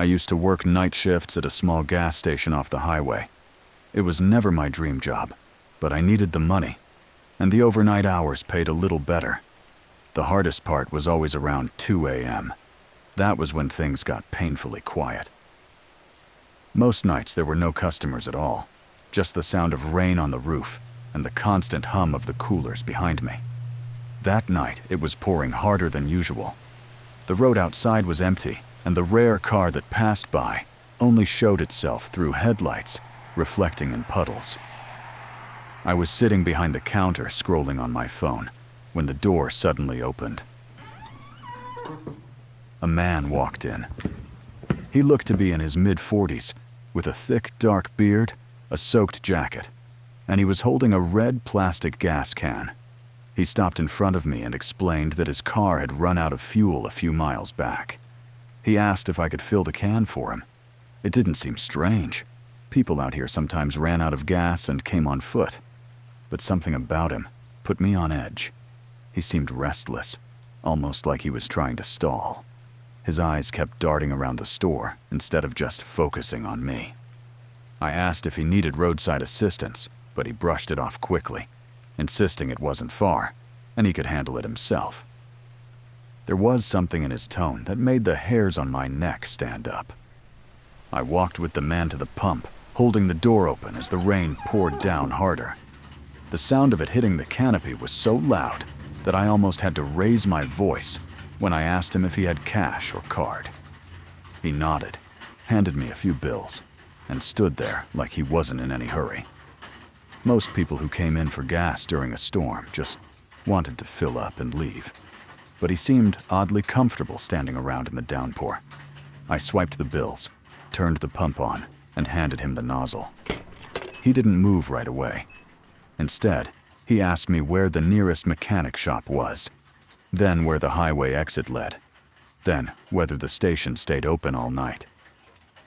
I used to work night shifts at a small gas station off the highway. It was never my dream job, but I needed the money, and the overnight hours paid a little better. The hardest part was always around 2 a.m. That was when things got painfully quiet. Most nights there were no customers at all, just the sound of rain on the roof and the constant hum of the coolers behind me. That night it was pouring harder than usual. The road outside was empty, and the rare car that passed by only showed itself through headlights, reflecting in puddles. I was sitting behind the counter scrolling on my phone when the door suddenly opened. A man walked in. He looked to be in his mid-40s, with a thick, dark beard, a soaked jacket, and he was holding a red plastic gas can. He stopped in front of me and explained that his car had run out of fuel a few miles back. He asked if I could fill the can for him. It didn't seem strange. People out here sometimes ran out of gas and came on foot. But something about him put me on edge. He seemed restless, almost like he was trying to stall. His eyes kept darting around the store instead of just focusing on me. I asked if he needed roadside assistance, but he brushed it off quickly, insisting it wasn't far, and he could handle it himself. There was something in his tone that made the hairs on my neck stand up. I walked with the man to the pump, holding the door open as the rain poured down harder. The sound of it hitting the canopy was so loud that I almost had to raise my voice when I asked him if he had cash or card. He nodded, handed me a few bills, and stood there like he wasn't in any hurry. Most people who came in for gas during a storm just wanted to fill up and leave, but he seemed oddly comfortable standing around in the downpour. I swiped the bills, turned the pump on, and handed him the nozzle. He didn't move right away. Instead, he asked me where the nearest mechanic shop was, then where the highway exit led, then whether the station stayed open all night.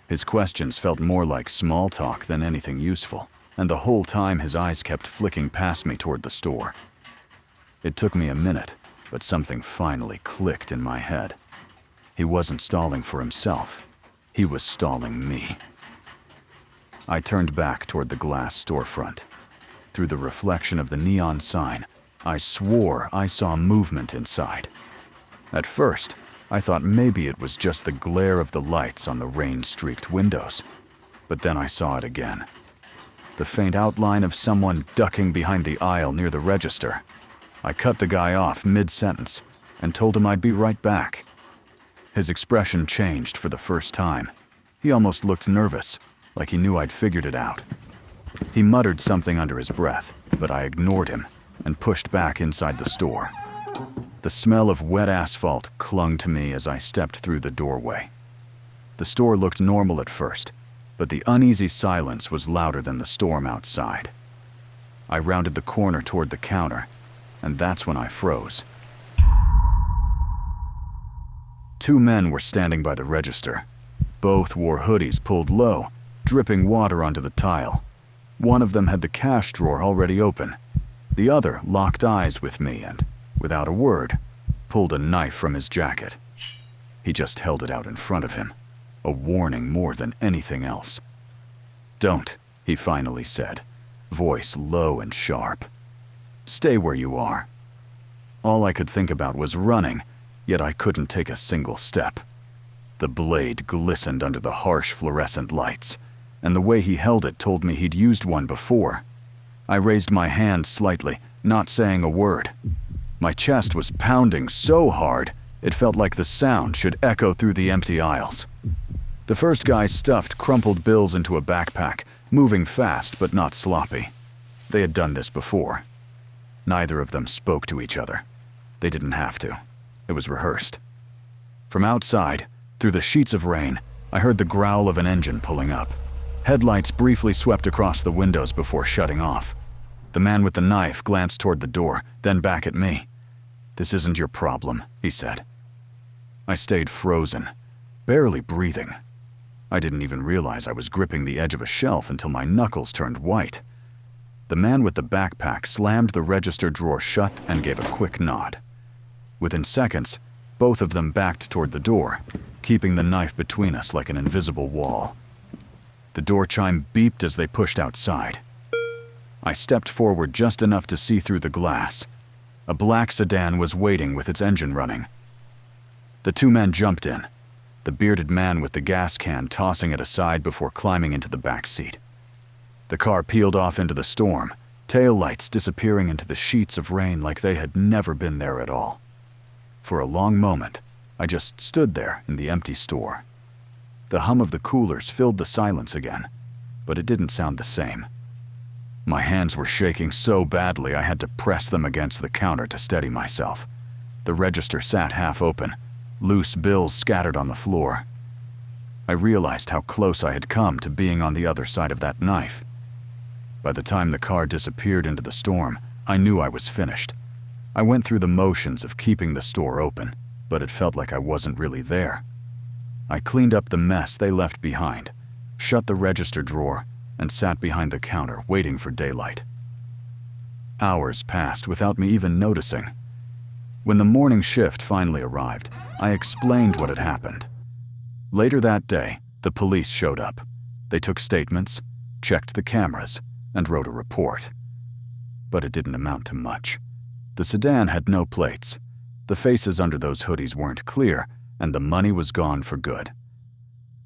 His questions felt more like small talk than anything useful, and the whole time his eyes kept flicking past me toward the store. It took me a minute, but something finally clicked in my head. He wasn't stalling for himself. He was stalling me. I turned back toward the glass storefront. Through the reflection of the neon sign, I swore I saw movement inside. At first, I thought maybe it was just the glare of the lights on the rain-streaked windows, but then I saw it again. The faint outline of someone ducking behind the aisle near the register. I cut the guy off mid-sentence and told him I'd be right back. His expression changed for the first time. He almost looked nervous, like he knew I'd figured it out. He muttered something under his breath, but I ignored him and pushed back inside the store. The smell of wet asphalt clung to me as I stepped through the doorway. The store looked normal at first, but the uneasy silence was louder than the storm outside. I rounded the corner toward the counter, and that's when I froze. Two men were standing by the register. Both wore hoodies pulled low, dripping water onto the tile. One of them had the cash drawer already open. The other locked eyes with me and, without a word, pulled a knife from his jacket. He just held it out in front of him, a warning more than anything else. "Don't," he finally said, voice low and sharp. "Stay where you are." All I could think about was running, yet I couldn't take a single step. The blade glistened under the harsh fluorescent lights, and the way he held it told me he'd used one before. I raised my hand slightly, not saying a word. My chest was pounding so hard, it felt like the sound should echo through the empty aisles. The first guy stuffed crumpled bills into a backpack, moving fast but not sloppy. They had done this before. Neither of them spoke to each other. They didn't have to. It was rehearsed. From outside, through the sheets of rain, I heard the growl of an engine pulling up. Headlights briefly swept across the windows before shutting off. The man with the knife glanced toward the door, then back at me. "This isn't your problem," he said. I stayed frozen, barely breathing. I didn't even realize I was gripping the edge of a shelf until my knuckles turned white. The man with the backpack slammed the register drawer shut and gave a quick nod. Within seconds, both of them backed toward the door, keeping the knife between us like an invisible wall. The door chime beeped as they pushed outside. I stepped forward just enough to see through the glass. A black sedan was waiting with its engine running. The two men jumped in, the bearded man with the gas can tossing it aside before climbing into the back seat. The car peeled off into the storm, taillights disappearing into the sheets of rain like they had never been there at all. For a long moment, I just stood there in the empty store. The hum of the coolers filled the silence again, but it didn't sound the same. My hands were shaking so badly I had to press them against the counter to steady myself. The register sat half open, loose bills scattered on the floor. I realized how close I had come to being on the other side of that knife. By the time the car disappeared into the storm, I knew I was finished. I went through the motions of keeping the store open, but it felt like I wasn't really there. I cleaned up the mess they left behind, shut the register drawer, and sat behind the counter waiting for daylight. Hours passed without me even noticing. When the morning shift finally arrived, I explained what had happened. Later that day, the police showed up. They took statements, checked the cameras, and wrote a report. But it didn't amount to much. The sedan had no plates. The faces under those hoodies weren't clear, and the money was gone for good.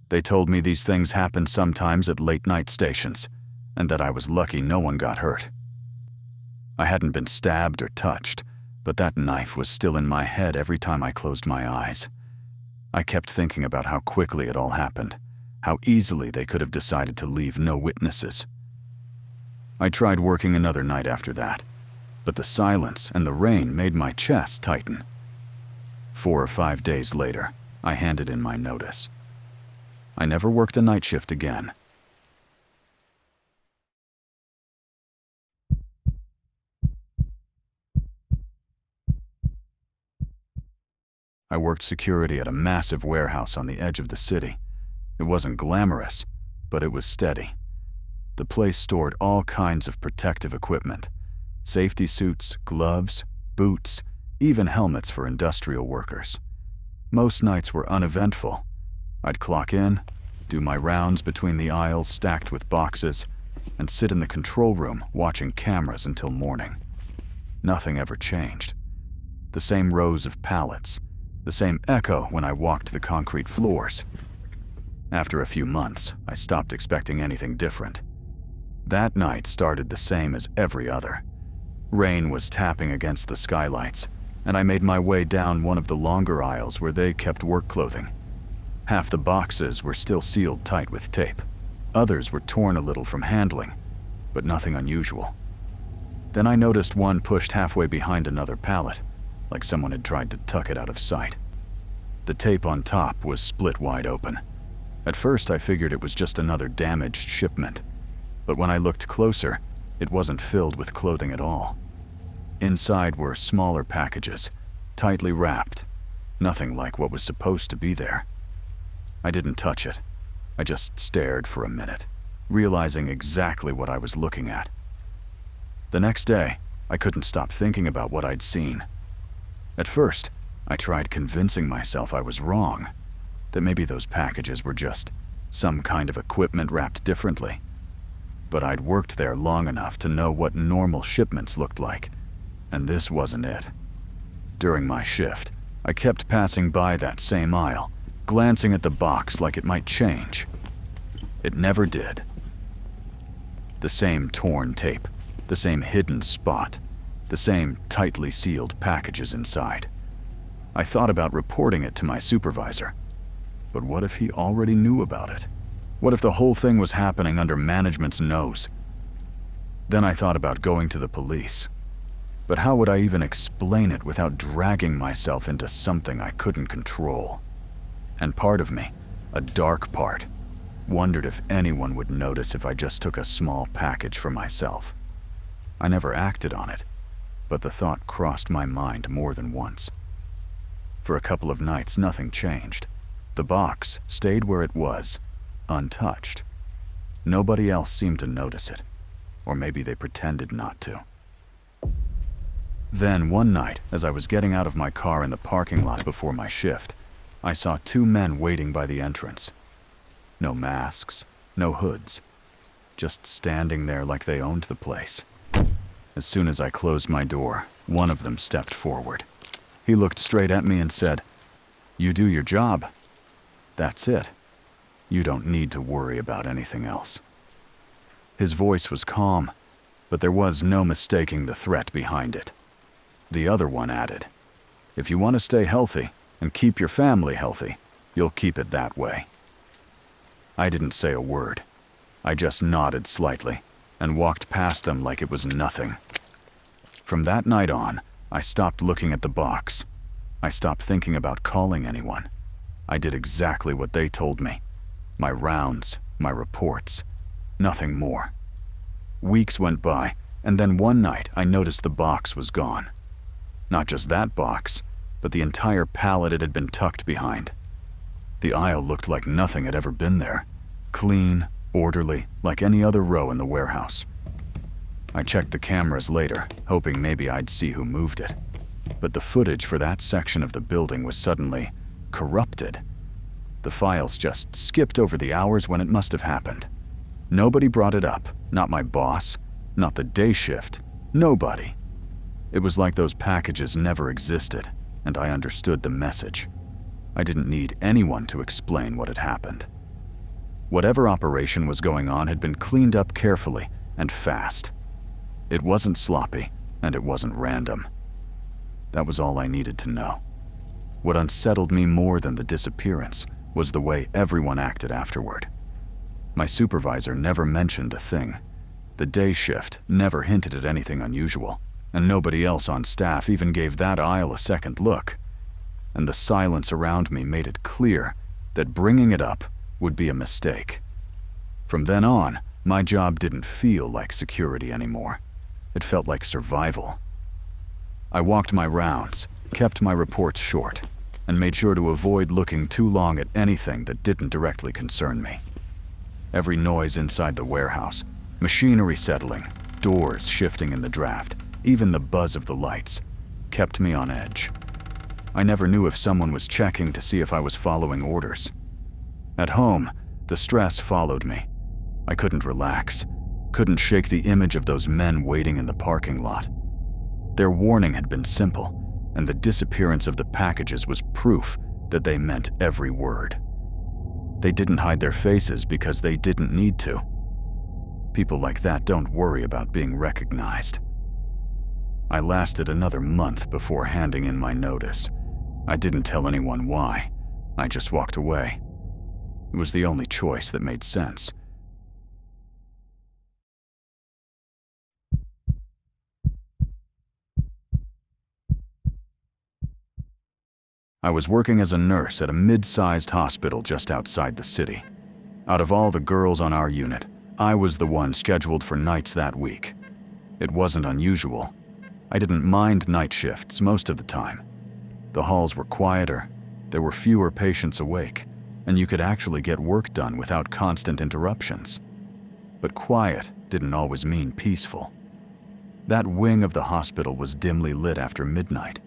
They told me these things happened sometimes at late-night stations, and that I was lucky no one got hurt. I hadn't been stabbed or touched, but that knife was still in my head every time I closed my eyes. I kept thinking about how quickly it all happened, how easily they could have decided to leave no witnesses. I tried working another night after that, but the silence and the rain made my chest tighten. 4 or 5 days later, I handed in my notice. I never worked a night shift again. I worked security at a massive warehouse on the edge of the city. It wasn't glamorous, but it was steady. The place stored all kinds of protective equipment: safety suits, gloves, boots, even helmets for industrial workers. Most nights were uneventful. I'd clock in, do my rounds between the aisles stacked with boxes, and sit in the control room watching cameras until morning. Nothing ever changed. The same rows of pallets, the same echo when I walked the concrete floors. After a few months, I stopped expecting anything different. That night started the same as every other. Rain was tapping against the skylights, and I made my way down one of the longer aisles where they kept work clothing. Half the boxes were still sealed tight with tape. Others were torn a little from handling, but nothing unusual. Then I noticed one pushed halfway behind another pallet, like someone had tried to tuck it out of sight. The tape on top was split wide open. At first I figured it was just another damaged shipment, but when I looked closer, it wasn't filled with clothing at all. Inside were smaller packages, tightly wrapped, nothing like what was supposed to be there. I didn't touch it. I just stared for a minute, realizing exactly what I was looking at. The next day, I couldn't stop thinking about what I'd seen. At first, I tried convincing myself I was wrong, that maybe those packages were just some kind of equipment wrapped differently. But I'd worked there long enough to know what normal shipments looked like, and this wasn't it. During my shift, I kept passing by that same aisle, glancing at the box like it might change. It never did. The same torn tape, the same hidden spot, the same tightly sealed packages inside. I thought about reporting it to my supervisor, but what if he already knew about it? What if the whole thing was happening under management's nose? Then I thought about going to the police. But how would I even explain it without dragging myself into something I couldn't control? And part of me, a dark part, wondered if anyone would notice if I just took a small package for myself. I never acted on it, but the thought crossed my mind more than once. For a couple of nights, nothing changed. The box stayed where it was, untouched. Nobody else seemed to notice it, or maybe they pretended not to. Then one night, as I was getting out of my car in the parking lot before my shift, I saw two men waiting by the entrance. No masks, no hoods, just standing there like they owned the place. As soon as I closed my door, one of them stepped forward. He looked straight at me and said, "You do your job. That's it. You don't need to worry about anything else." His voice was calm, but there was no mistaking the threat behind it. The other one added, "If you want to stay healthy and keep your family healthy, you'll keep it that way." I didn't say a word. I just nodded slightly and walked past them like it was nothing. From that night on, I stopped looking at the box. I stopped thinking about calling anyone. I did exactly what they told me. My rounds, my reports, nothing more. Weeks went by, and then one night I noticed the box was gone. Not just that box, but the entire pallet it had been tucked behind. The aisle looked like nothing had ever been there. Clean, orderly, like any other row in the warehouse. I checked the cameras later, hoping maybe I'd see who moved it. But the footage for that section of the building was suddenly corrupted. The files just skipped over the hours when it must have happened. Nobody brought it up, not my boss, not the day shift, nobody. It was like those packages never existed, and I understood the message. I didn't need anyone to explain what had happened. Whatever operation was going on had been cleaned up carefully and fast. It wasn't sloppy, and it wasn't random. That was all I needed to know. What unsettled me more than the disappearance was the way everyone acted afterward. My supervisor never mentioned a thing. The day shift never hinted at anything unusual, and nobody else on staff even gave that aisle a second look. And the silence around me made it clear that bringing it up would be a mistake. From then on, my job didn't feel like security anymore. It felt like survival. I walked my rounds, kept my reports short, and made sure to avoid looking too long at anything that didn't directly concern me. Every noise inside the warehouse, machinery settling, doors shifting in the draft, even the buzz of the lights, kept me on edge. I never knew if someone was checking to see if I was following orders. At home, the stress followed me. I couldn't relax, couldn't shake the image of those men waiting in the parking lot. Their warning had been simple, and the disappearance of the packages was proof that they meant every word. They didn't hide their faces because they didn't need to. People like that don't worry about being recognized. I lasted another month before handing in my notice. I didn't tell anyone why. I just walked away. It was the only choice that made sense. I was working as a nurse at a mid-sized hospital just outside the city. Out of all the girls on our unit, I was the one scheduled for nights that week. It wasn't unusual. I didn't mind night shifts most of the time. The halls were quieter, there were fewer patients awake, and you could actually get work done without constant interruptions. But quiet didn't always mean peaceful. That wing of the hospital was dimly lit after midnight.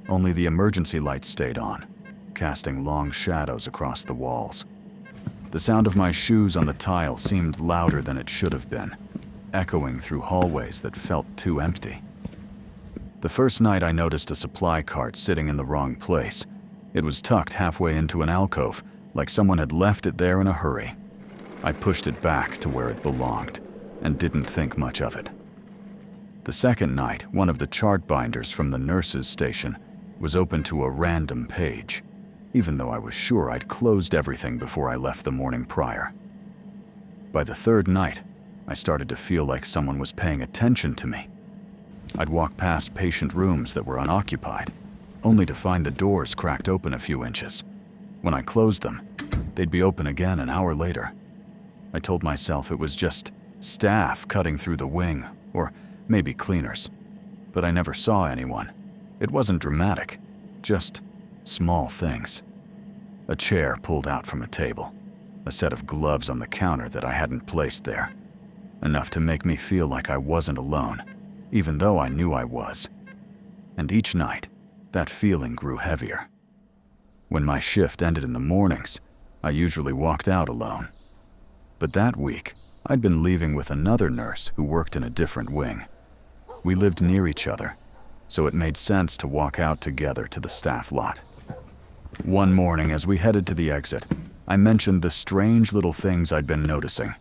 Only the emergency lights stayed on, casting long shadows across the walls. The sound of my shoes on the tile seemed louder than it should have been, echoing through hallways that felt too empty. The first night I noticed a supply cart sitting in the wrong place. It was tucked halfway into an alcove, like someone had left it there in a hurry. I pushed it back to where it belonged, and didn't think much of it. The second night, one of the chart binders from the nurses' station was open to a random page, even though I was sure I'd closed everything before I left the morning prior. By the third night, I started to feel like someone was paying attention to me. I'd walk past patient rooms that were unoccupied, only to find the doors cracked open a few inches. When I closed them, they'd be open again an hour later. I told myself it was just staff cutting through the wing, or maybe cleaners, but I never saw anyone. It wasn't dramatic, just small things. A chair pulled out from a table, a set of gloves on the counter that I hadn't placed there. Enough to make me feel like I wasn't alone, even though I knew I was. And each night, that feeling grew heavier. When my shift ended in the mornings, I usually walked out alone. But that week, I'd been leaving with another nurse who worked in a different wing. We lived near each other, so it made sense to walk out together to the staff lot. One morning, as we headed to the exit, I mentioned the strange little things I'd been noticing.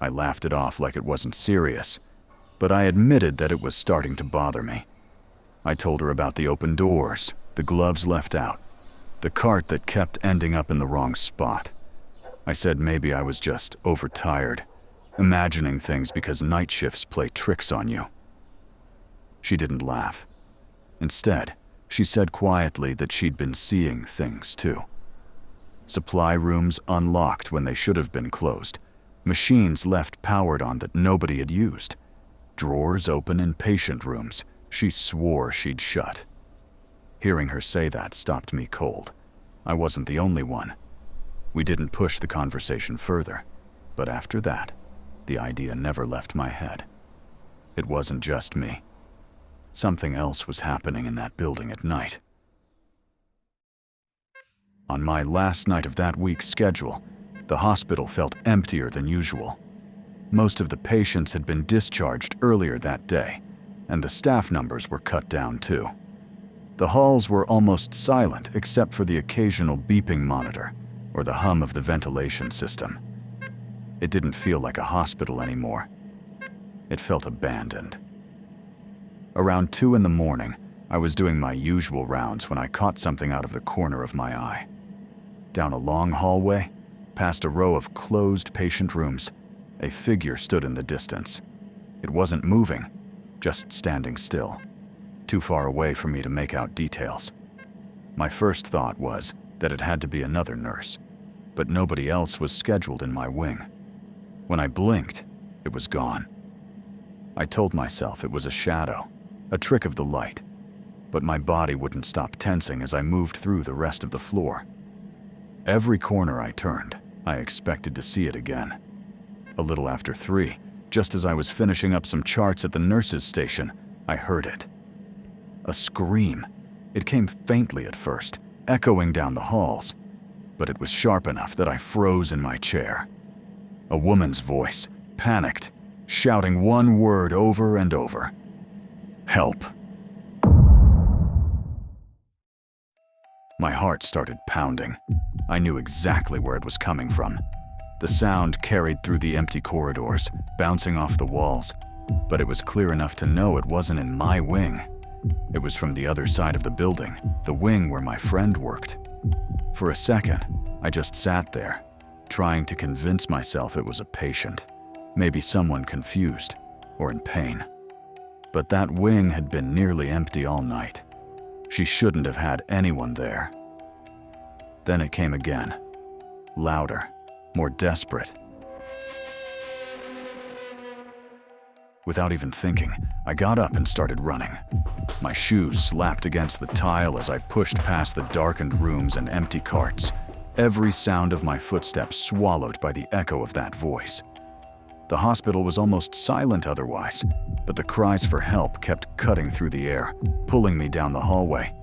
I laughed it off like it wasn't serious, but I admitted that it was starting to bother me. I told her about the open doors, the gloves left out, the cart that kept ending up in the wrong spot. I said maybe I was just overtired, imagining things because night shifts play tricks on you. She didn't laugh. Instead, she said quietly that she'd been seeing things too. Supply rooms unlocked when they should have been closed, machines left powered on that nobody had used, drawers open in patient rooms she swore she'd shut. Hearing her say that stopped me cold. I wasn't the only one. We didn't push the conversation further, but after that, the idea never left my head. It wasn't just me. Something else was happening in that building at night. On my last night of that week's schedule, the hospital felt emptier than usual. Most of the patients had been discharged earlier that day, and the staff numbers were cut down too. The halls were almost silent except for the occasional beeping monitor or the hum of the ventilation system. It didn't feel like a hospital anymore. It felt abandoned. Around 2 in the morning, I was doing my usual rounds when I caught something out of the corner of my eye. Down a long hallway, past a row of closed patient rooms, a figure stood in the distance. It wasn't moving, just standing still, too far away for me to make out details. My first thought was that it had to be another nurse, but nobody else was scheduled in my wing. When I blinked, it was gone. I told myself it was a shadow, a trick of the light, but my body wouldn't stop tensing as I moved through the rest of the floor. Every corner I turned, I expected to see it again. A little after 3, just as I was finishing up some charts at the nurse's station, I heard it. A scream. It came faintly at first, echoing down the halls, but it was sharp enough that I froze in my chair. A woman's voice, panicked, shouting one word over and over. Help. My heart started pounding. I knew exactly where it was coming from. The sound carried through the empty corridors, bouncing off the walls, but it was clear enough to know it wasn't in my wing. It was from the other side of the building, the wing where my friend worked. For a second, I just sat there, trying to convince myself it was a patient, maybe someone confused or in pain. But that wing had been nearly empty all night. She shouldn't have had anyone there. Then it came again, louder, more desperate. Without even thinking, I got up and started running. My shoes slapped against the tile as I pushed past the darkened rooms and empty carts, every sound of my footsteps swallowed by the echo of that voice. The hospital was almost silent otherwise, but the cries for help kept cutting through the air, pulling me down the hallway.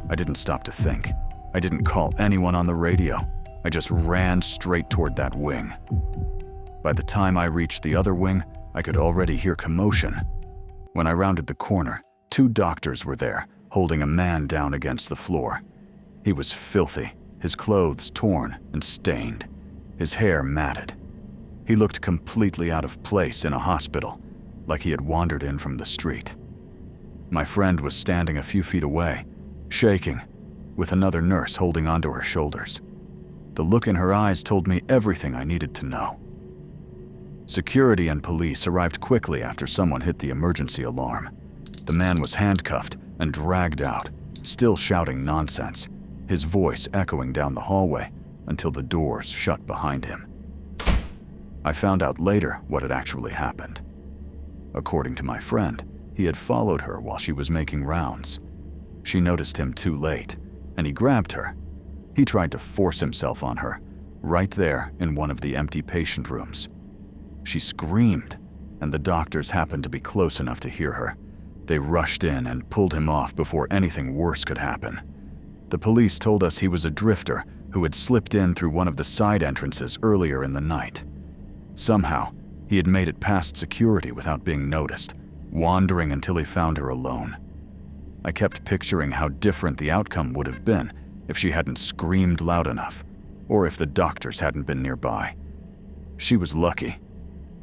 I didn't stop to think. I didn't call anyone on the radio. I just ran straight toward that wing. By the time I reached the other wing, I could already hear commotion. When I rounded the corner, 2 doctors were there, holding a man down against the floor. He was filthy, his clothes torn and stained, his hair matted. He looked completely out of place in a hospital, like he had wandered in from the street. My friend was standing a few feet away, shaking, with another nurse holding onto her shoulders. The look in her eyes told me everything I needed to know. Security and police arrived quickly after someone hit the emergency alarm. The man was handcuffed and dragged out, still shouting nonsense, his voice echoing down the hallway until the doors shut behind him. I found out later what had actually happened. According to my friend, he had followed her while she was making rounds. She noticed him too late, and he grabbed her. He tried to force himself on her, right there in one of the empty patient rooms. She screamed, and the doctors happened to be close enough to hear her. They rushed in and pulled him off before anything worse could happen. The police told us he was a drifter who had slipped in through one of the side entrances earlier in the night. Somehow, he had made it past security without being noticed, wandering until he found her alone. I kept picturing how different the outcome would have been if she hadn't screamed loud enough, or if the doctors hadn't been nearby. She was lucky,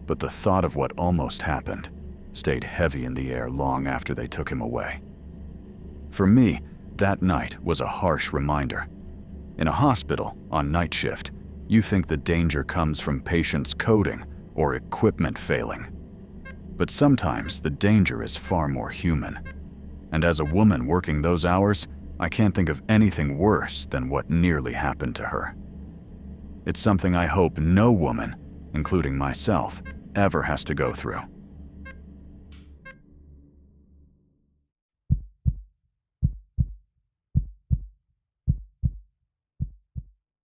but the thought of what almost happened stayed heavy in the air long after they took him away. For me, that night was a harsh reminder. In a hospital, on night shift, you think the danger comes from patients coding or equipment failing. But sometimes the danger is far more human. And as a woman working those hours, I can't think of anything worse than what nearly happened to her. It's something I hope no woman, including myself, ever has to go through.